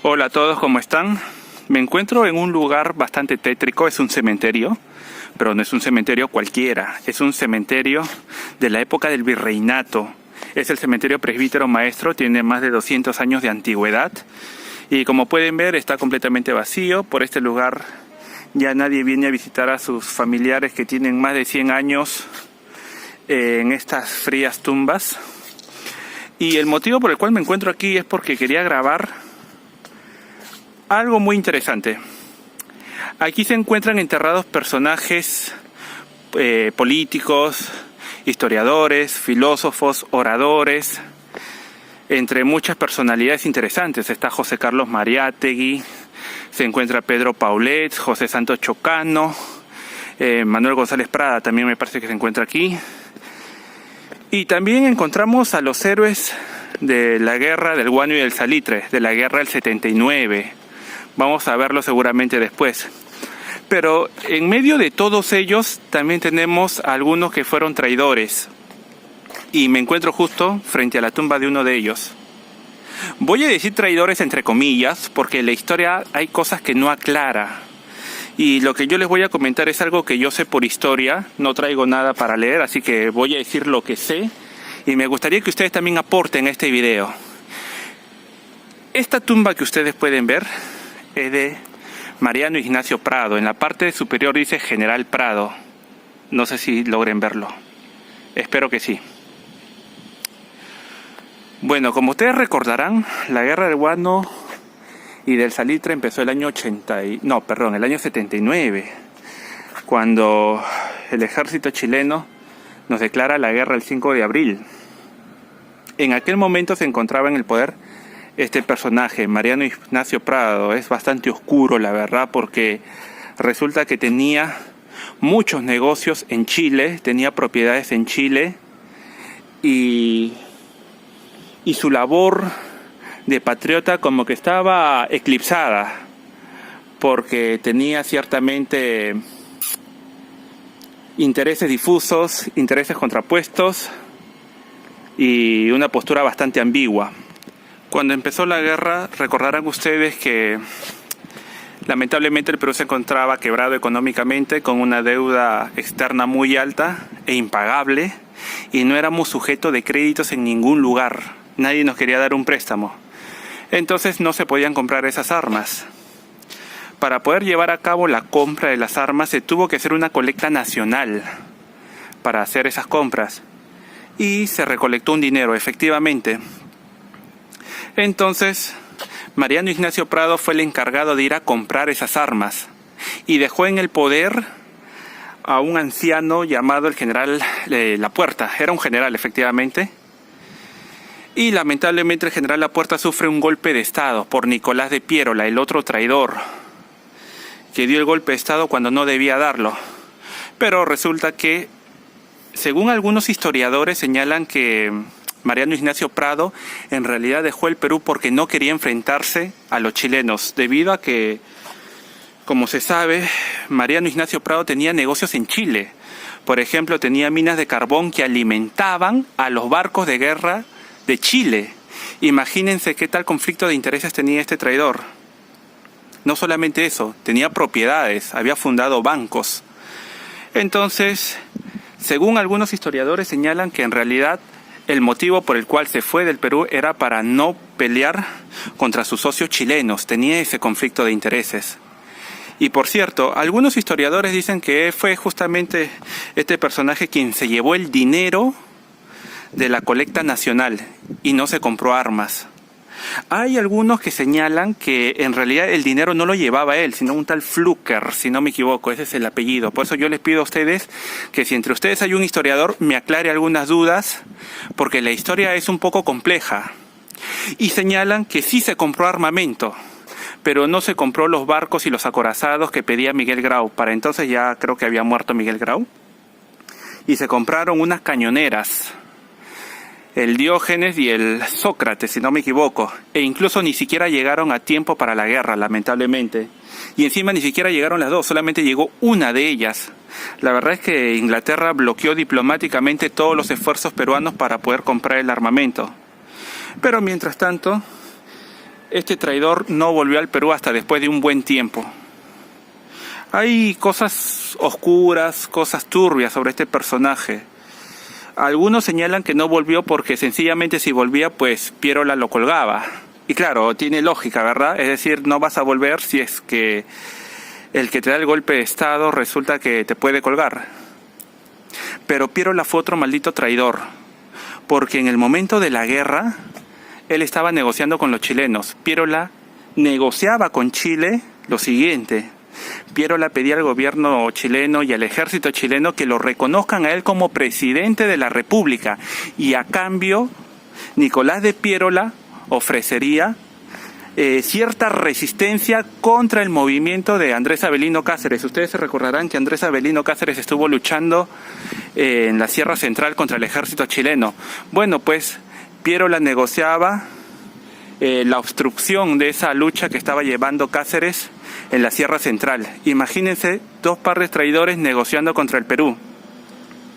Hola a todos, ¿cómo están? Me encuentro en un lugar bastante tétrico, es un cementerio, pero no es un cementerio cualquiera, es un cementerio de la época del virreinato. Es el cementerio Presbítero Maestro, tiene más de 200 años de antigüedad y como pueden ver está completamente vacío. Por este lugar ya nadie viene a visitar a sus familiares que tienen más de 100 años en estas frías tumbas. Y el motivo por el cual me encuentro aquí es porque quería grabar algo muy interesante. Aquí se encuentran enterrados personajes políticos, historiadores, filósofos, oradores, entre muchas personalidades interesantes. Está José Carlos Mariátegui, se encuentra Pedro Paulet, José Santos Chocano, Manuel González Prada también me parece que se encuentra aquí. Y también encontramos a los héroes de la guerra del Guano y del Salitre, de la guerra del 79. Vamos a verlo seguramente después. Pero en medio de todos ellos también tenemos a algunos que fueron traidores. Y me encuentro justo frente a la tumba de uno de ellos. Voy a decir traidores entre comillas, porque en la historia hay cosas que no aclara. Y lo que yo les voy a comentar es algo que yo sé por historia, no traigo nada para leer, así que voy a decir lo que sé. Y me gustaría que ustedes también aporten a este video. Esta tumba que ustedes pueden ver es de Mariano Ignacio Prado. En la parte superior dice General Prado. No sé si logren verlo. Espero que sí. Bueno, como ustedes recordarán, la guerra del Guano y del Salitre empezó el año el año 79, cuando el ejército chileno nos declara la guerra el 5 de abril. En aquel momento se encontraba en el poder este personaje, Mariano Ignacio Prado. Es bastante oscuro, la verdad, porque resulta que tenía muchos negocios en Chile, tenía propiedades en Chile y su labor de patriota como que estaba eclipsada, porque tenía ciertamente intereses difusos, intereses contrapuestos y una postura bastante ambigua. Cuando empezó la guerra, recordarán ustedes que lamentablemente el Perú se encontraba quebrado económicamente, con una deuda externa muy alta e impagable, y no éramos sujetos de créditos en ningún lugar. Nadie nos quería dar un préstamo. Entonces no se podían comprar esas armas. Para poder llevar a cabo la compra de las armas se tuvo que hacer una colecta nacional para hacer esas compras. Y se recolectó un dinero, efectivamente. Entonces, Mariano Ignacio Prado fue el encargado de ir a comprar esas armas y dejó en el poder a un anciano llamado el general Lapuerta. Era un general, efectivamente. Y lamentablemente el general Lapuerta sufre un golpe de estado por Nicolás de Piérola, el otro traidor, que dio el golpe de estado cuando no debía darlo. Pero resulta que, según algunos historiadores, señalan que Mariano Ignacio Prado en realidad dejó el Perú porque no quería enfrentarse a los chilenos, debido a que, como se sabe, Mariano Ignacio Prado tenía negocios en Chile. Por ejemplo, tenía minas de carbón que alimentaban a los barcos de guerra de Chile. Imagínense qué tal conflicto de intereses tenía este traidor. No solamente eso, tenía propiedades, había fundado bancos. Entonces, según algunos historiadores señalan que en realidad el motivo por el cual se fue del Perú era para no pelear contra sus socios chilenos. Tenía ese conflicto de intereses. Y por cierto, algunos historiadores dicen que fue justamente este personaje quien se llevó el dinero de la colecta nacional y no se compró armas. Hay algunos que señalan que en realidad el dinero no lo llevaba él, sino un tal Flucker, si no me equivoco, ese es el apellido. Por eso yo les pido a ustedes que si entre ustedes hay un historiador, me aclare algunas dudas, porque la historia es un poco compleja. Y señalan que sí se compró armamento, pero no se compró los barcos y los acorazados que pedía Miguel Grau. Para entonces ya creo que había muerto Miguel Grau. Y se compraron unas cañoneras, el Diógenes y el Sócrates, si no me equivoco, e incluso ni siquiera llegaron a tiempo para la guerra, lamentablemente. Y encima ni siquiera llegaron las dos, solamente llegó una de ellas. La verdad es que Inglaterra bloqueó diplomáticamente todos los esfuerzos peruanos para poder comprar el armamento. Pero mientras tanto, Este traidor no volvió al Perú hasta después de un buen tiempo. Hay cosas oscuras, cosas turbias sobre este personaje. Algunos señalan que no volvió porque sencillamente si volvía, pues Pierola lo colgaba. Y claro, tiene lógica, ¿verdad? Es decir, no vas a volver si es que el que te da el golpe de estado resulta que te puede colgar. Pero Pierola fue otro maldito traidor, porque en el momento de la guerra, él estaba negociando con los chilenos. Pierola negociaba con Chile lo siguiente. Pierola pedía al gobierno chileno y al ejército chileno que lo reconozcan a él como presidente de la República. Y a cambio, Nicolás de Pierola ofrecería cierta resistencia contra el movimiento de Andrés Avelino Cáceres. Ustedes se recordarán que Andrés Avelino Cáceres estuvo luchando en la Sierra Central contra el ejército chileno. Bueno, pues Pierola negociaba la obstrucción de esa lucha que estaba llevando Cáceres en la Sierra Central. Imagínense, dos pares traidores negociando contra el Perú.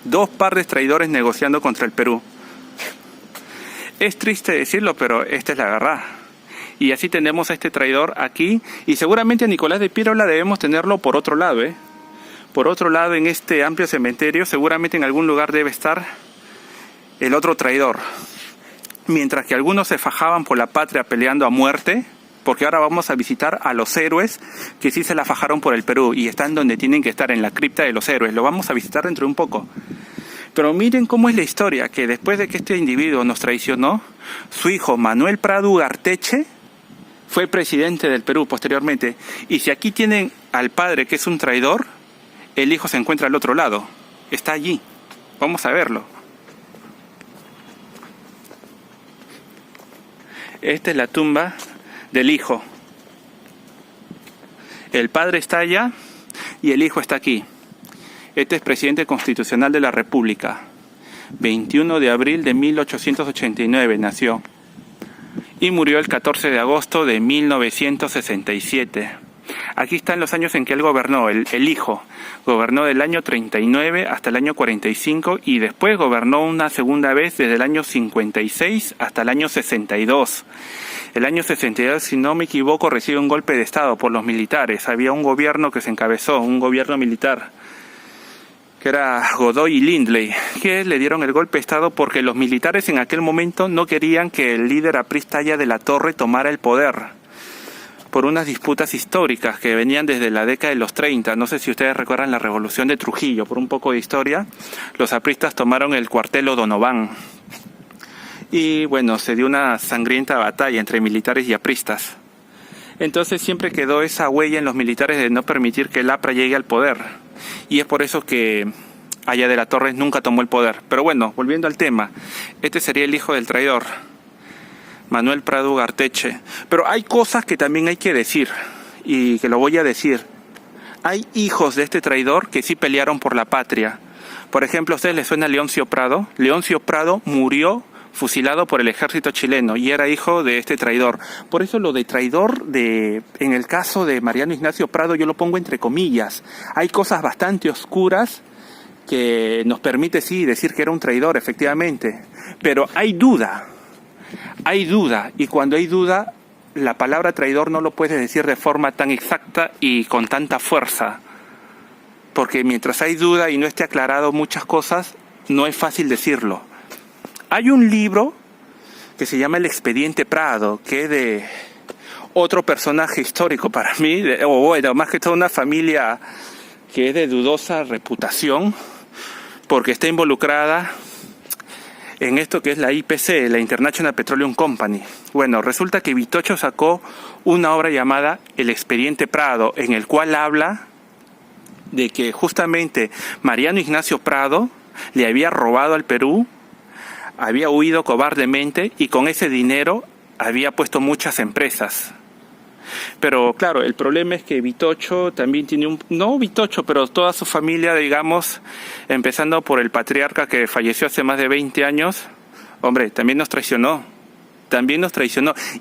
Dos pares traidores negociando contra el Perú. Es triste decirlo, pero esta es la verdad. Y así tenemos a este traidor aquí, y seguramente a Nicolás de Pierola debemos tenerlo por otro lado, Por otro lado, en este amplio cementerio, seguramente en algún lugar debe estar el otro traidor. Mientras que algunos se fajaban por la patria peleando a muerte, porque ahora vamos a visitar a los héroes que sí se la fajaron por el Perú y están donde tienen que estar, en la cripta de los héroes. Lo vamos a visitar dentro de un poco. Pero miren cómo es la historia, que después de que este individuo nos traicionó, su hijo Manuel Prado Ugarteche fue presidente del Perú posteriormente. Y si aquí tienen al padre que es un traidor, el hijo se encuentra al otro lado. Está allí. Vamos a verlo. Esta es la tumba del hijo. El padre está allá y el hijo está aquí. Este es presidente constitucional de la República. 21 de abril de 1889 nació. Y murió el 14 de agosto de 1967. Aquí están los años en que él gobernó, el hijo. Gobernó del año 39 hasta el año 45 y después gobernó una segunda vez desde el año 56 hasta el año 62. El año 62, si no me equivoco, recibe un golpe de estado por los militares. Había un gobierno que se encabezó, un gobierno militar, que era Godoy y Lindley, que le dieron el golpe de estado porque los militares en aquel momento no querían que el líder aprista Aya de la Torre tomara el poder, por unas disputas históricas que venían desde la década de los 30. No sé si ustedes recuerdan la revolución de Trujillo. Por un poco de historia, los apristas tomaron el cuartel O'Donovan. Y bueno, se dio una sangrienta batalla entre militares y apristas. Entonces siempre quedó esa huella en los militares de no permitir que el APRA llegue al poder. Y es por eso que Aya de la Torre nunca tomó el poder. Pero bueno, volviendo al tema, este sería el hijo del traidor, Manuel Prado Ugarteche. Pero hay cosas que también hay que decir, y que lo voy a decir. Hay hijos de este traidor que sí pelearon por la patria. Por ejemplo, ¿a ustedes les suena Leoncio Prado? Leoncio Prado murió fusilado por el ejército chileno y era hijo de este traidor. Por eso lo de traidor, en el caso de Mariano Ignacio Prado, yo lo pongo entre comillas. Hay cosas bastante oscuras que nos permite sí decir que era un traidor, efectivamente. Pero hay duda, y cuando hay duda, la palabra traidor no lo puedes decir de forma tan exacta y con tanta fuerza. Porque mientras hay duda y no esté aclarado muchas cosas, no es fácil decirlo. Hay un libro que se llama El Expediente Prado, que es de otro personaje histórico para mí, o bueno, más que todo una familia que es de dudosa reputación, porque está involucrada en esto que es la IPC, la International Petroleum Company. Bueno, resulta que Vitocho sacó una obra llamada El Expediente Prado, en el cual habla de que justamente Mariano Ignacio Prado le había robado al Perú, había huido cobardemente y con ese dinero había puesto muchas empresas. Pero claro, el problema es que Vitocho también tiene no Vitocho, pero toda su familia, digamos, empezando por el patriarca que falleció hace más de 20 años, hombre, también nos traicionó.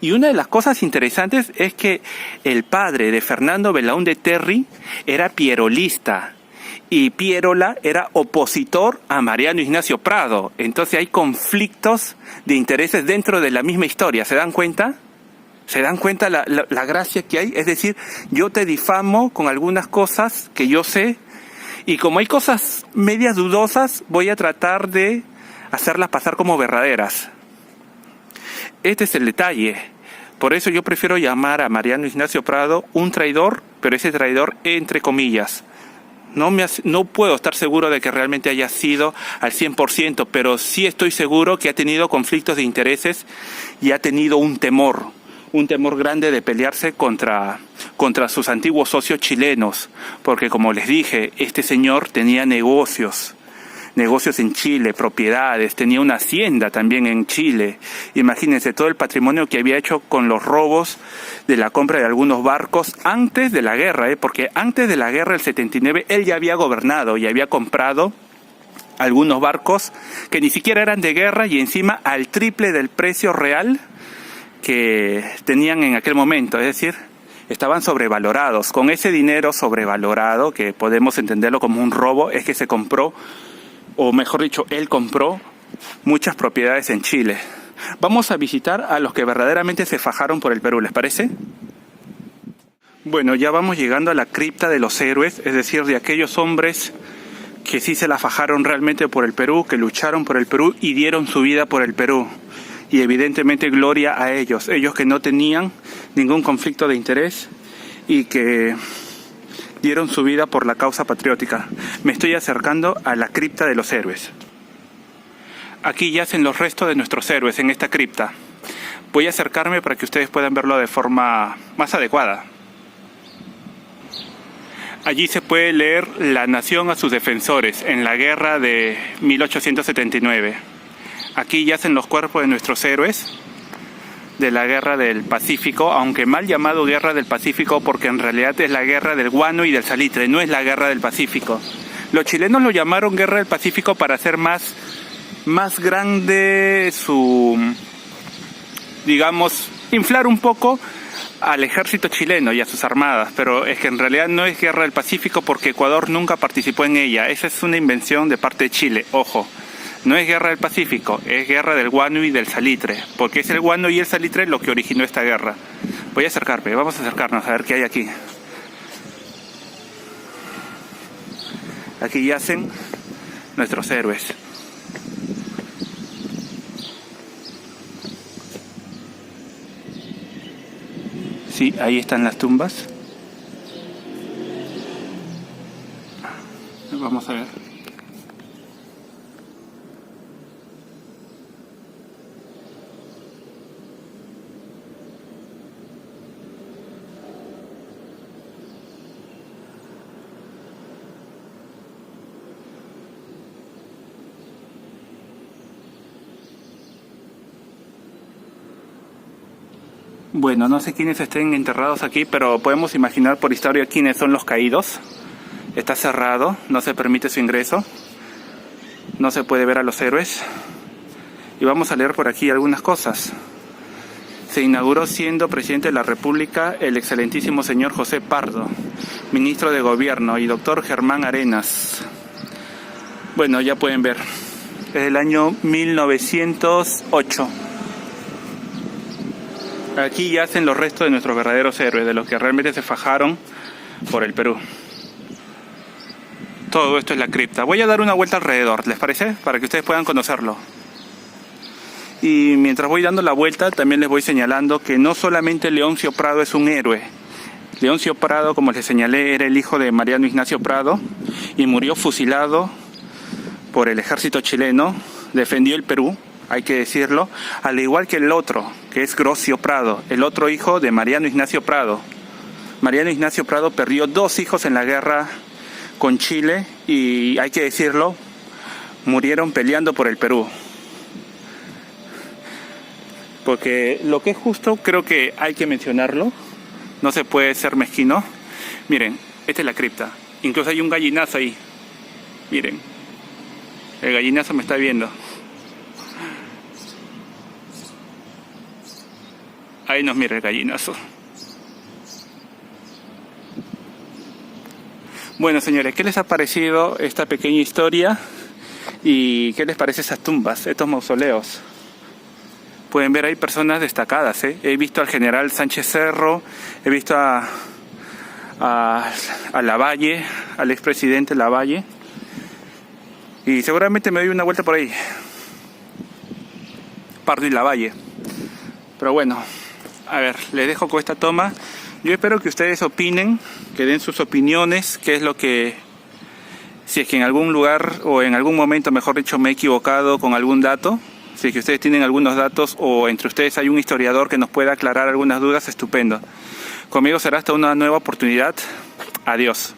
Y una de las cosas interesantes es que el padre de Fernando Belaúnde Terry era pierolista. Y Pierola era opositor a Mariano Ignacio Prado. Entonces hay conflictos de intereses dentro de la misma historia. ¿Se dan cuenta? ¿Se dan cuenta la gracia que hay? Es decir, yo te difamo con algunas cosas que yo sé, y como hay cosas medias dudosas, voy a tratar de hacerlas pasar como verdaderas. Este es el detalle. Por eso yo prefiero llamar a Mariano Ignacio Prado un traidor, pero ese traidor entre comillas. No puedo estar seguro de que realmente haya sido al 100%, pero sí estoy seguro que ha tenido conflictos de intereses y ha tenido un temor grande de pelearse contra sus antiguos socios chilenos, porque como les dije, este señor tenía negocios en Chile, propiedades, tenía una hacienda también en Chile. Imagínense todo el patrimonio que había hecho con los robos de la compra de algunos barcos antes de la guerra, porque antes de la guerra del 79 él ya había gobernado y había comprado algunos barcos que ni siquiera eran de guerra y encima al triple del precio real que tenían en aquel momento, es decir, estaban sobrevalorados. Con ese dinero sobrevalorado, que podemos entenderlo como un robo, es que se compró, o mejor dicho, él compró muchas propiedades en Chile. Vamos a visitar a los que verdaderamente se fajaron por el Perú, ¿les parece? Bueno, ya vamos llegando a la cripta de los héroes, es decir, de aquellos hombres que sí se la fajaron realmente por el Perú, que lucharon por el Perú y dieron su vida por el Perú. Y evidentemente gloria a ellos que no tenían ningún conflicto de interés y que dieron su vida por la causa patriótica. Me estoy acercando a la cripta de los héroes. Aquí yacen los restos de nuestros héroes en esta cripta. Voy a acercarme para que ustedes puedan verlo de forma más adecuada. Allí se puede leer la nación a sus defensores en la guerra de 1879. Aquí yacen los cuerpos de nuestros héroes de la guerra del Pacífico, aunque mal llamado guerra del Pacífico porque en realidad es la guerra del guano y del salitre, no es la guerra del Pacífico. Los chilenos lo llamaron guerra del Pacífico para hacer más grande su, digamos, inflar un poco al ejército chileno y a sus armadas, pero es que en realidad no es guerra del Pacífico porque Ecuador nunca participó en ella. Esa es una invención de parte de Chile, ojo. No es guerra del Pacífico, es guerra del guano y del salitre, porque es el guano y el salitre lo que originó esta guerra. Voy a acercarme, vamos a acercarnos a ver qué hay aquí. Aquí yacen nuestros héroes. Sí, ahí están las tumbas. Vamos a ver. Bueno, no sé quiénes estén enterrados aquí, pero podemos imaginar por historia quiénes son los caídos. Está cerrado, no se permite su ingreso. No se puede ver a los héroes. Y vamos a leer por aquí algunas cosas. Se inauguró siendo presidente de la República el excelentísimo señor José Pardo, ministro de Gobierno, y doctor Germán Arenas. Bueno, ya pueden ver. Es el año 1908. Aquí yacen los restos de nuestros verdaderos héroes, de los que realmente se fajaron por el Perú. Todo esto es la cripta. Voy a dar una vuelta alrededor, ¿les parece? Para que ustedes puedan conocerlo. Y mientras voy dando la vuelta, también les voy señalando que no solamente Leoncio Prado es un héroe. Leoncio Prado, como les señalé, era el hijo de Mariano Ignacio Prado y murió fusilado por el ejército chileno. Defendió el Perú, hay que decirlo, al igual que el otro, que es Grocio Prado, el otro hijo de Mariano Ignacio Prado. Mariano Ignacio Prado perdió 2 hijos en la guerra con Chile y, hay que decirlo, murieron peleando por el Perú. Porque lo que es justo, creo que hay que mencionarlo, no se puede ser mezquino. Miren, esta es la cripta, incluso hay un gallinazo ahí, miren, el gallinazo me está viendo. Ahí nos mira el gallinazo. Bueno, señores, ¿qué les ha parecido esta pequeña historia? ¿Y qué les parece esas tumbas, estos mausoleos? Pueden ver, hay personas destacadas, ¿eh? He visto al general Sánchez Cerro, he visto a Lavalle, al expresidente Lavalle, y seguramente me doy una vuelta por ahí. Pardo y Lavalle. Pero bueno, a ver, les dejo con esta toma. Yo espero que ustedes opinen, que den sus opiniones, qué es lo que... Si es que en algún lugar o en algún momento, mejor dicho, me he equivocado con algún dato. Si es que ustedes tienen algunos datos o entre ustedes hay un historiador que nos pueda aclarar algunas dudas, estupendo. Conmigo será hasta una nueva oportunidad. Adiós.